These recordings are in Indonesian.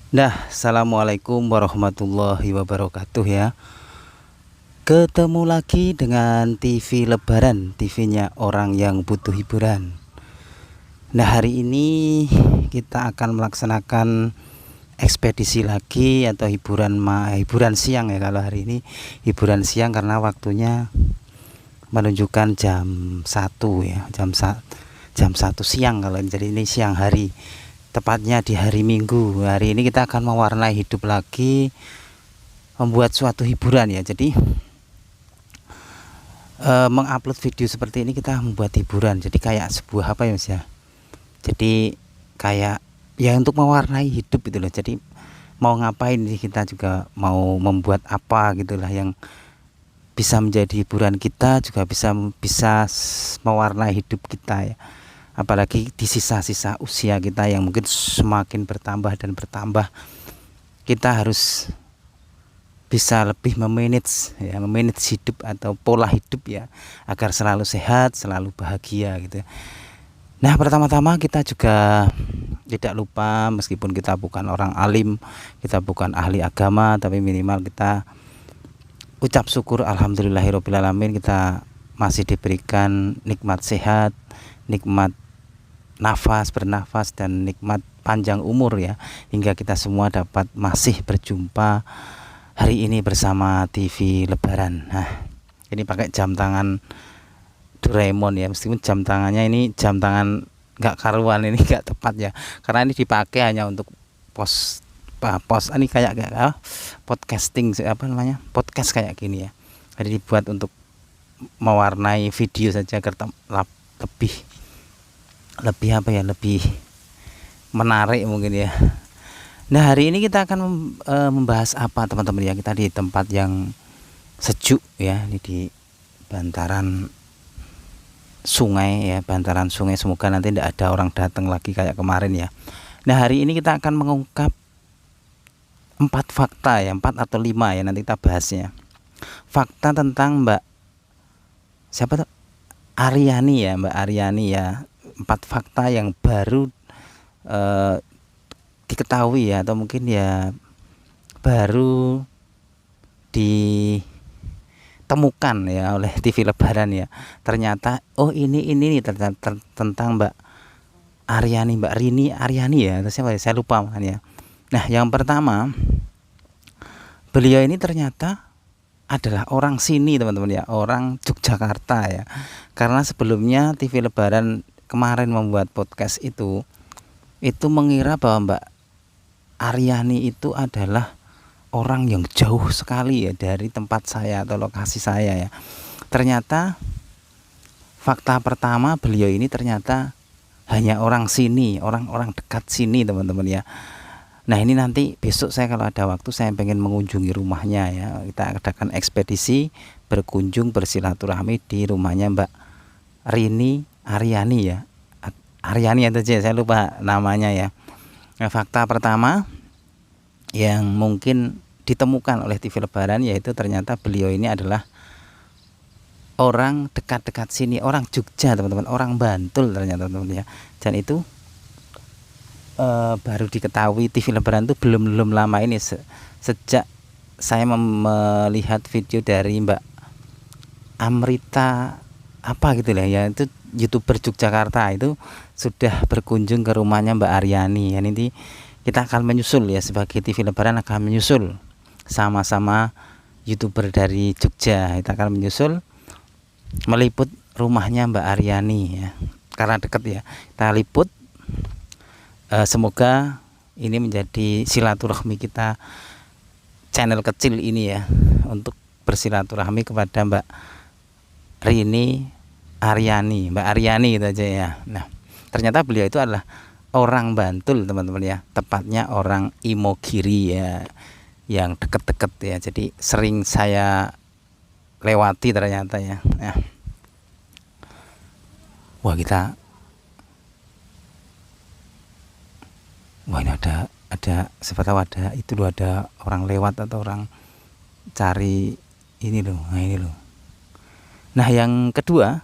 Assalamualaikum warahmatullahi wabarakatuh ya. Ketemu lagi dengan TV Lebaran, TV-nya orang yang butuh hiburan. Hari ini kita akan melaksanakan ekspedisi lagi atau hiburan siang ya. Kalau hari ini hiburan siang karena waktunya menunjukkan jam 1 ya, jam 1 siang. Kalau jadi ini siang hari, tepatnya di hari Minggu. Hari ini kita akan mewarnai hidup lagi, membuat suatu hiburan ya. Jadi mengupload video seperti ini kita membuat hiburan. Jadi kayak sebuah apa ya Mas ya. Jadi kayak ya untuk mewarnai hidup gitu loh. Jadi mau ngapain sih, kita juga mau membuat apa gitulah yang bisa menjadi hiburan kita, juga bisa mewarnai hidup kita ya. Apalagi di sisa-sisa usia kita yang mungkin semakin bertambah dan bertambah, kita harus bisa lebih memanage hidup atau pola hidup ya, agar selalu sehat, selalu bahagia gitu. Pertama-tama kita juga tidak lupa, meskipun kita bukan orang alim, kita bukan ahli agama, tapi minimal kita ucap syukur alhamdulillahirobbilalamin, kita masih diberikan nikmat sehat, nikmat bernafas, dan nikmat panjang umur ya, hingga kita semua dapat masih berjumpa hari ini bersama TV Lebaran. Ini pakai jam tangan Doraemon ya, meskipun jam tangannya ini jam tangan nggak karuan, ini nggak tepat ya, karena ini dipakai hanya untuk pos ini kayak podcasting, podcast kayak gini ya. Jadi dibuat untuk mewarnai video saja agar lebih menarik mungkin ya. Hari ini kita akan membahas apa teman-teman ya. Kita di tempat yang sejuk ya, ini di bantaran sungai ya, semoga nanti tidak ada orang datang lagi kayak kemarin ya. Hari ini kita akan mengungkap 4 fakta ya, 4 atau 5 ya, nanti kita bahasnya. Fakta tentang Mbak siapa tuh? Mbak Aryani ya. 4 fakta yang baru diketahui ya, atau mungkin ya baru ditemukan ya oleh TV Lebaran ya. Ternyata ini tentang Mbak Aryani, Mbak Rini Aryani ya, atau siapa ya, saya lupa makanya. Yang pertama, beliau ini ternyata adalah orang sini teman-teman ya, orang Yogyakarta ya. Karena sebelumnya TV Lebaran kemarin membuat podcast itu mengira bahwa Mbak Aryani itu adalah orang yang jauh sekali ya dari tempat saya atau lokasi saya ya. Ternyata fakta pertama, beliau ini ternyata hanya orang sini, orang dekat sini teman-teman ya. Ini nanti besok saya kalau ada waktu, saya pengen mengunjungi rumahnya ya. Kita adakan ekspedisi berkunjung bersilaturahmi di rumahnya Mbak Rini Aryani ya. Aryani atau saya lupa namanya ya. Fakta pertama yang mungkin ditemukan oleh TV Lebaran, yaitu ternyata beliau ini adalah orang dekat-dekat sini, orang Jogja teman-teman, orang Bantul ternyata teman-teman ya. Dan itu baru diketahui TV Lebaran itu belum lama ini, sejak saya melihat video dari Mbak Amrita apa gitu lah ya, itu YouTuber Yogyakarta, itu sudah berkunjung ke rumahnya Mbak Aryani. Nanti kita akan menyusul ya, sebagai TV Lebaran akan menyusul sama-sama YouTuber dari Jogja. Kita akan menyusul meliput rumahnya Mbak Aryani ya, karena dekat ya, kita liput. Semoga ini menjadi silaturahmi kita, channel kecil ini ya, untuk bersilaturahmi kepada Mbak Rini Aryani, Mbak Aryani gitu aja ya. Ternyata beliau itu adalah orang Bantul teman-teman ya, tepatnya orang Imogiri ya, yang deket-deket ya. Jadi sering saya lewati ternyata ya. Ini ada siapa tahu ada itu loh, ada orang lewat atau orang cari ini loh. Ini loh. Yang kedua,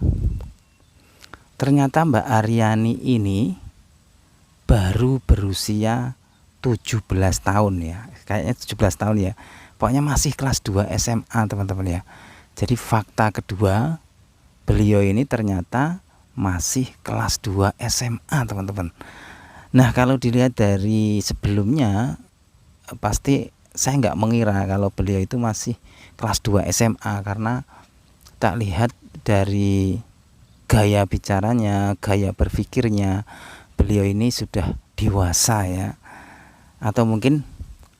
ternyata Mbak Aryani ini baru berusia 17 tahun ya, kayaknya 17 tahun ya, pokoknya masih kelas 2 SMA teman-teman ya. Jadi fakta kedua, beliau ini ternyata masih kelas 2 SMA teman-teman. Nah kalau dilihat dari sebelumnya, pasti saya nggak mengira kalau beliau itu masih kelas 2 SMA, karena tak lihat dari gaya bicaranya, gaya berpikirnya, beliau ini sudah dewasa ya. Atau mungkin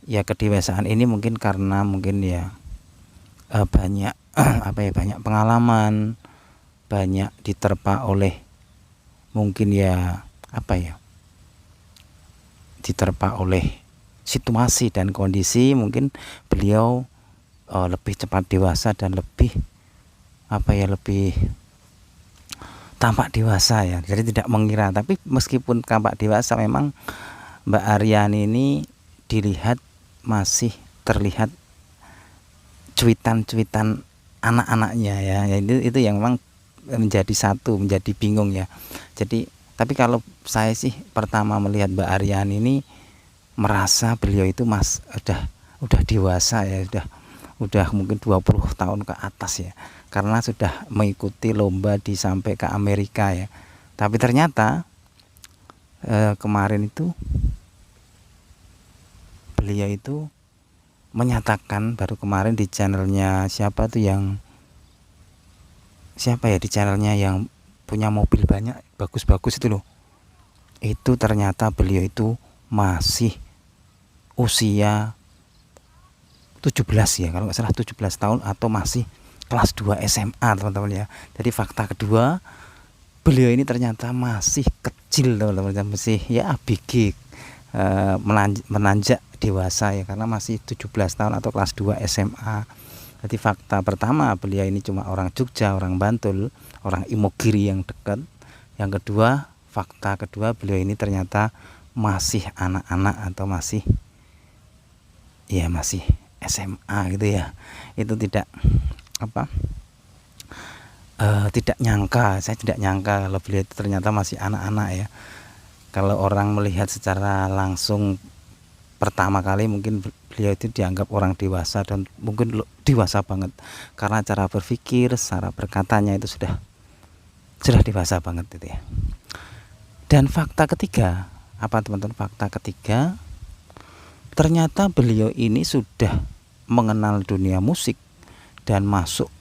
ya kedewasaan ini mungkin karena mungkin ya banyak apa ya, banyak pengalaman, banyak diterpa oleh mungkin ya apa ya, diterpa oleh situasi dan kondisi, mungkin beliau lebih cepat dewasa dan lebih apa ya, lebih tampak dewasa ya, jadi tidak mengira. Tapi meskipun tampak dewasa, memang Mbak Aryani ini dilihat masih terlihat cuitan-cuitan anak-anaknya ya, itu yang memang menjadi bingung ya. Jadi tapi kalau saya sih pertama melihat Mbak Aryani ini merasa beliau itu udah dewasa ya, udah mungkin 20 tahun ke atas ya, karena sudah mengikuti lomba sampai ke Amerika ya. Tapi ternyata kemarin itu beliau itu menyatakan, baru kemarin di channelnya di channelnya yang punya mobil banyak bagus-bagus itu loh, itu ternyata beliau itu masih usia 17 ya, kalau nggak salah 17 tahun, atau masih kelas 2 SMA teman-teman ya. Jadi fakta kedua, beliau ini ternyata masih kecil teman-teman, masih ya ABG, menanjak dewasa ya, karena masih 17 tahun atau kelas 2 SMA. Jadi fakta pertama, beliau ini cuma orang Jogja, orang Bantul, orang Imogiri yang dekat. Yang kedua, fakta kedua, beliau ini ternyata masih anak-anak atau masih SMA gitu ya. Itu tidak nyangka, saya tidak nyangka kalau beliau itu ternyata masih anak-anak ya. Kalau orang melihat secara langsung pertama kali, mungkin beliau itu dianggap orang dewasa, dan mungkin dewasa banget, karena cara berpikir, cara berkatanya itu sudah dewasa banget itu ya. Dan fakta ketiga apa teman-teman? Fakta ketiga, ternyata beliau ini sudah mengenal dunia musik dan masuk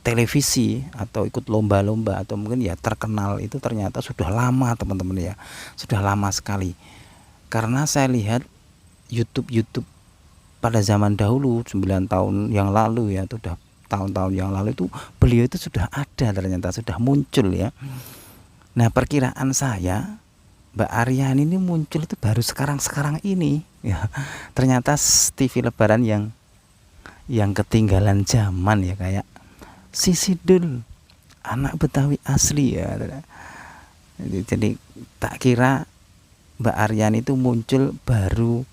televisi atau ikut lomba-lomba atau mungkin ya terkenal itu ternyata sudah lama teman-teman ya, sudah lama sekali. Karena saya lihat YouTube pada zaman dahulu 9 tahun yang lalu ya, itu udah tahun-tahun yang lalu, itu beliau itu sudah ada, ternyata sudah muncul ya. Nah perkiraan saya, Mbak Aryani ini muncul itu baru sekarang ini ya. Ternyata TV Lebaran yang ketinggalan zaman ya, kayak Si Sidul, anak Betawi asli ya. Jadi tak kira Mbak Aryani itu muncul baru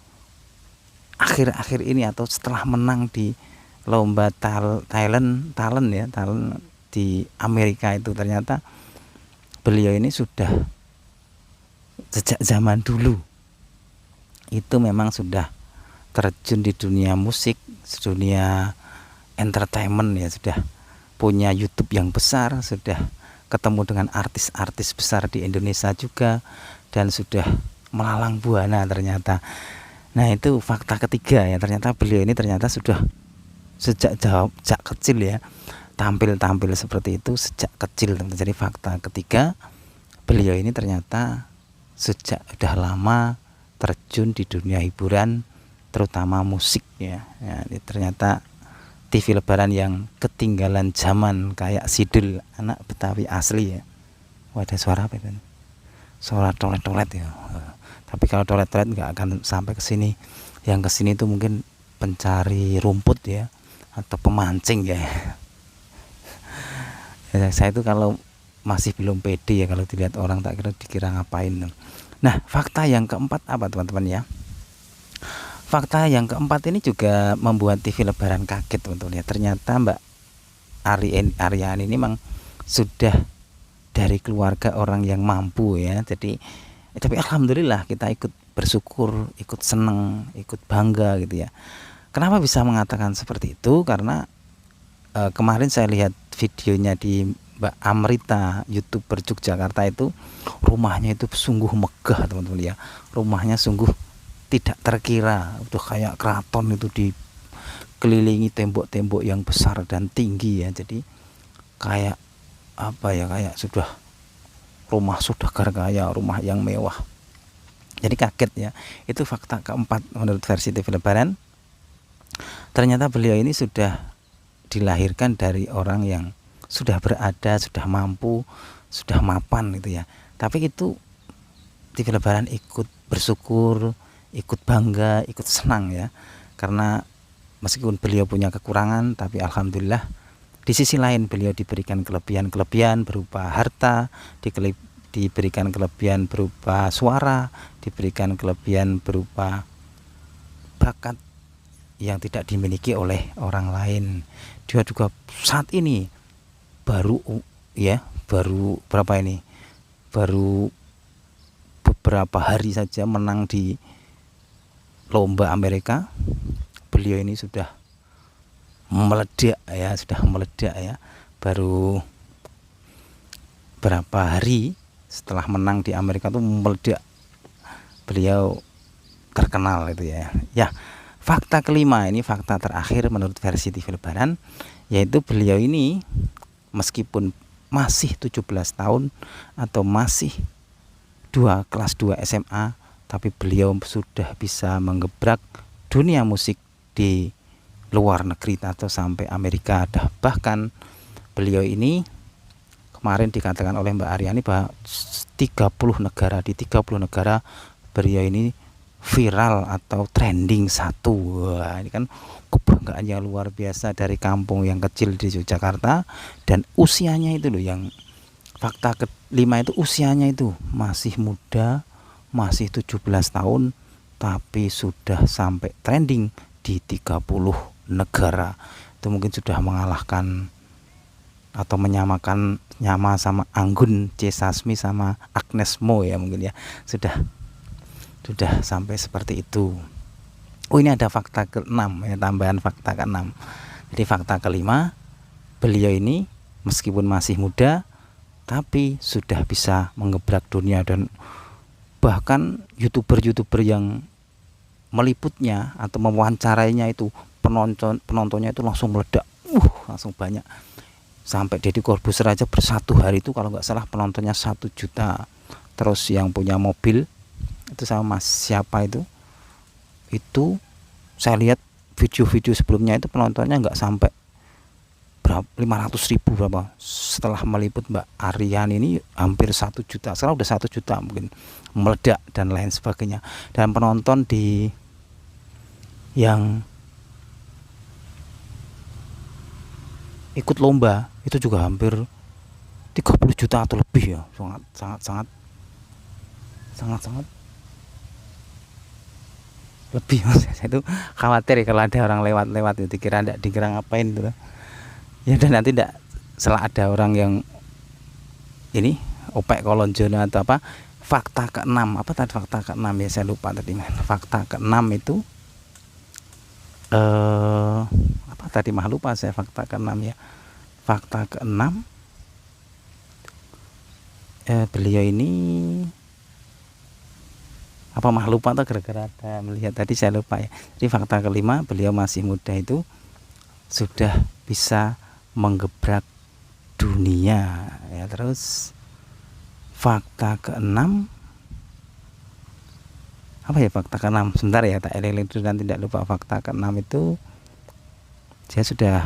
akhir-akhir ini, atau setelah menang di lomba talent di Amerika itu. Ternyata beliau ini sudah sejak zaman dulu itu memang sudah terjun di dunia musik, dunia entertainment ya, sudah punya YouTube yang besar, sudah ketemu dengan artis-artis besar di Indonesia juga, dan sudah melalang buana ternyata. Nah itu fakta ketiga ya, ternyata beliau ini ternyata sudah sejak kecil ya tampil seperti itu sejak kecil. Jadi fakta ketiga, beliau ini ternyata sejak udah lama terjun di dunia hiburan, terutama musik ya. Ini ternyata TV Lebaran yang ketinggalan zaman, kayak Sidul, anak Betawi asli ya. Wah, ada suara apa itu? Suara toilet ya. Tapi kalau toilet nggak akan sampai ke sini. Yang ke sini itu mungkin pencari rumput ya, atau pemancing ya. Saya itu kalau masih belum pede ya, kalau dilihat orang tak dikira ngapain. Nah fakta yang keempat apa teman-teman ya? Fakta yang keempat ini juga membuat TV Lebaran kaget teman-teman ya. Ternyata Mbak Aryani ini memang sudah dari keluarga orang yang mampu ya. Jadi Tapi alhamdulillah kita ikut bersyukur, ikut seneng, ikut bangga gitu ya. Kenapa bisa mengatakan seperti itu? Karena kemarin saya lihat videonya di Mbak Amrita, YouTuber Yogyakarta itu, rumahnya itu sungguh megah teman-teman ya. Rumahnya sungguh tidak terkira, udah kayak keraton itu, dikelilingi tembok-tembok yang besar dan tinggi ya. Jadi kayak apa ya, kayak sudah rumah saudagar, kaya rumah yang mewah. Jadi kaget ya. Itu fakta keempat menurut versi TV Lebaran. Ternyata beliau ini sudah dilahirkan dari orang yang sudah berada, sudah mampu, sudah mapan gitu ya. Tapi itu TV Lebaran ikut bersyukur, ikut bangga, ikut senang ya. Karena meskipun beliau punya kekurangan, tapi alhamdulillah di sisi lain beliau diberikan kelebihan-kelebihan berupa harta, diberikan kelebihan berupa suara, diberikan kelebihan berupa bakat yang tidak dimiliki oleh orang lain. Dia juga saat ini baru berapa ini? Baru beberapa hari saja menang di lomba Amerika. Beliau ini sudah meledak ya. Baru berapa hari setelah menang di Amerika tuh meledak. Beliau terkenal itu ya. Ya, fakta kelima, ini fakta terakhir menurut versi TV Lebaran, yaitu beliau ini meskipun masih 17 tahun atau masih kelas 2 SMA, tapi beliau sudah bisa menggebrak dunia musik di luar negeri atau sampai Amerika. Bahkan beliau ini kemarin dikatakan oleh Mbak Aryani bahwa 30 negara, di 30 negara beliau ini viral atau trending 1. Wah, ini kan kebanggaan yang luar biasa dari kampung yang kecil di Yogyakarta, dan usianya itu loh, yang fakta kelima itu usianya itu masih muda, masih 17 tahun, tapi sudah sampai trending di 30 negara. Itu mungkin sudah mengalahkan atau menyamakan nyama sama Anggun C. Sasmi sama Agnes Mo ya, mungkin ya. Sudah sampai seperti itu. Oh, ini ada fakta ke-6 ya, tambahan fakta ke-6. Jadi fakta kelima, beliau ini meskipun masih muda tapi sudah bisa menggebrak dunia, dan bahkan YouTuber yang meliputnya atau mewawancarainya itu penontonnya itu langsung meledak, langsung banyak. Sampai Deddy Corbuzier aja bersatu hari itu kalau nggak salah penontonnya 1 juta. Terus yang punya mobil itu sama Mas siapa itu saya lihat video-video sebelumnya itu penontonnya nggak sampai berapa, 500.000 berapa. Setelah meliput Mbak Aryani ini hampir 1 juta, sekarang udah 1 juta mungkin, meledak dan lain sebagainya. Dan penonton di yang ikut lomba itu juga hampir 30 juta atau lebih ya. Sangat lebih. Saya itu khawatir ya kalau ada orang lewat itu dikira ngapain gitu. Ya dan nanti setelah ada orang yang ini opek kolonjono atau apa. Fakta ke-6 apa tadi, fakta ke-6 ya, saya lupa tadi. Fakta ke-6 itu apa tadi, mah lupa saya. Fakta ke-6 ya. Fakta ke-6, beliau ini apa, mah lupa atau gara-gara ada melihat tadi saya lupa ya. Jadi fakta kelima, beliau masih muda itu sudah bisa menggebrak dunia ya. Terus fakta ke-6 apa ya, fakta ke-6 sebentar ya, tak eling dulu dan tidak lupa. Fakta ke-6 itu saya sudah,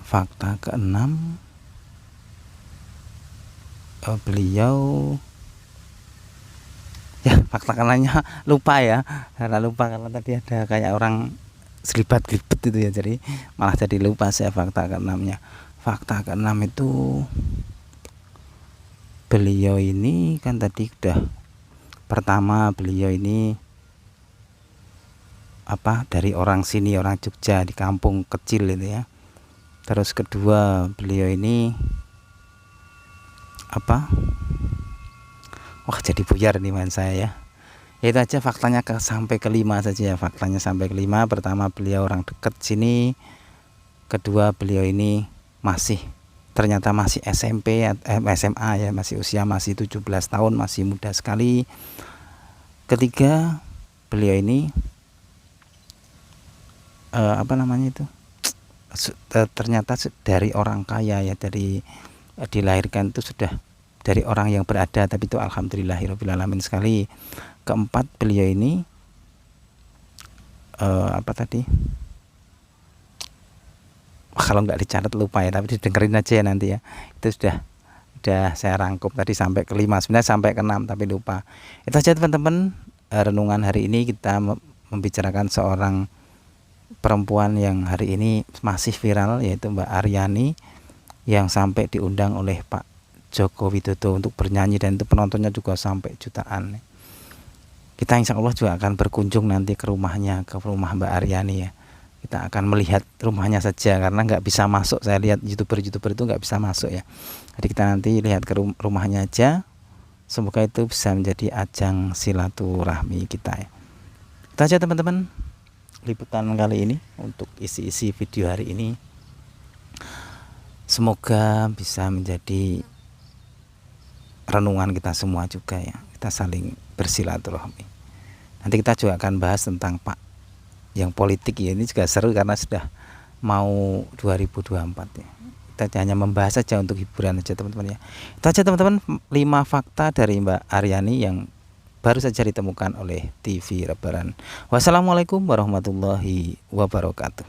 fakta ke-6 beliau ya, fakta ke-6-nya lupa ya, karena tadi ada kayak orang selibat-gelibet itu ya, jadi malah jadi lupa saya fakta ke-6-nya. Fakta ke-6 itu beliau ini kan tadi udah, pertama beliau ini apa, dari orang sini, orang Jogja di kampung kecil itu ya. Terus kedua beliau ini apa, Wah, jadi buyar nih main saya ya. Ya itu aja faktanya, sampai kelima saja ya. Faktanya sampai kelima. Pertama, beliau orang dekat sini. Kedua, beliau ini ternyata masih SMP, SMA ya, masih usia masih 17 tahun, masih muda sekali. Ketiga, beliau ini ternyata dari orang kaya ya, dari dilahirkan itu sudah dari orang yang berada, tapi itu alhamdulillahirabbil alamin sekali. Keempat, beliau ini kalau nggak dicatat lupa ya, tapi didengerin aja ya nanti ya. Itu sudah saya rangkum tadi sampai kelima, sebenarnya sampai keenam tapi lupa. Itu aja teman-teman, renungan hari ini kita membicarakan seorang perempuan yang hari ini masih viral, yaitu Mbak Aryani, yang sampai diundang oleh Pak Joko Widodo untuk bernyanyi, dan itu penontonnya juga sampai jutaan. Kita insya Allah juga akan berkunjung nanti ke rumahnya, ke rumah Mbak Aryani ya. Kita akan melihat rumahnya saja, karena nggak bisa masuk. Saya lihat youtuber itu nggak bisa masuk ya. Jadi kita nanti lihat ke rumahnya aja. Semoga itu bisa menjadi ajang silaturahmi kita ya. Itu aja teman-teman, liputan kali ini untuk isi-isi video hari ini. Semoga bisa menjadi renungan kita semua juga ya. Kita saling bersilaturahmi. Nanti kita juga akan bahas tentang Pak yang politik ya. Ini juga seru karena sudah mau 2024 ya. Kita hanya membahas saja untuk hiburan aja teman-teman ya. Itu aja teman-teman, 5 fakta dari Mbak Aryani yang baru saja ditemukan oleh TV Rebaran. Wassalamualaikum warahmatullahi wabarakatuh.